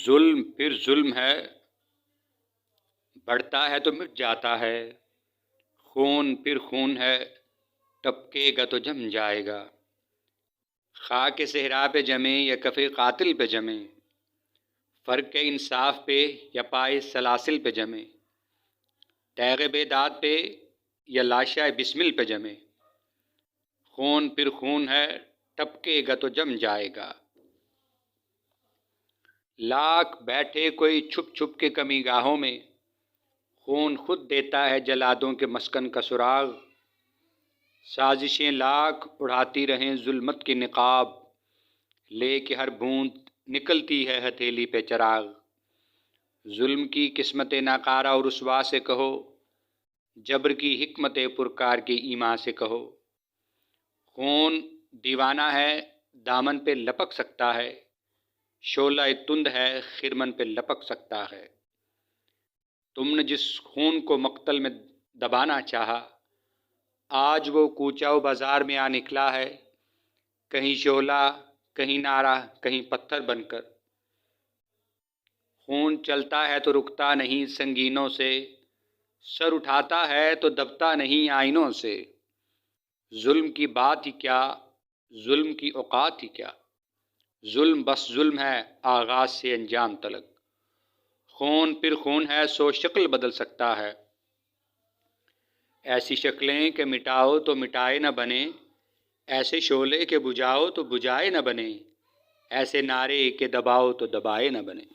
ظلم پھر ظلم ہے، بڑھتا ہے تو مٹ جاتا ہے، خون پھر خون ہے، ٹپکے گا تو جم جائے گا، خاک صحرا پہ جمے یا کفے قاتل پہ جمے، فرق انصاف پہ یا پائے سلاسل پہ جمے، تیغ بیداد پہ یا لاشائے بسمل پہ جمے، خون پھر خون ہے، ٹپکے گا تو جم جائے گا۔ لاکھ بیٹھے کوئی چھپ چھپ کے کمی گاہوں میں، خون خود دیتا ہے جلادوں کے مسکن کا سراغ، سازشیں لاکھ اڑاتی رہیں ظلمت کے نقاب، لے کے ہر بوند نکلتی ہے ہتھیلی پہ چراغ، ظلم کی قسمت ناکارہ اور رسوا سے کہو، جبر کی حکمت پرکار کے ایما سے کہو، خون دیوانہ ہے دامن پہ لپک سکتا ہے، شعلہ تند ہے خرمن پہ لپک سکتا ہے، تم نے جس خون کو مقتل میں دبانا چاہا، آج وہ کوچہ و بازار میں آ نکلا ہے، کہیں شعلہ کہیں نعرہ کہیں پتھر بن کر، خون چلتا ہے تو رکتا نہیں سنگینوں سے، سر اٹھاتا ہے تو دبتا نہیں آئینوں سے، ظلم کی بات ہی کیا، ظلم کی اوقات ہی کیا، ظلم بس ظلم ہے آغاز سے انجام تلک، خون پھر خون ہے سو شکل بدل سکتا ہے، ایسی شکلیں کہ مٹاؤ تو مٹائے نہ بنے، ایسے شعلے کہ بجھاؤ تو بجھائے نہ بنے، ایسے نعرے کہ دباؤ تو دبائے نہ بنے۔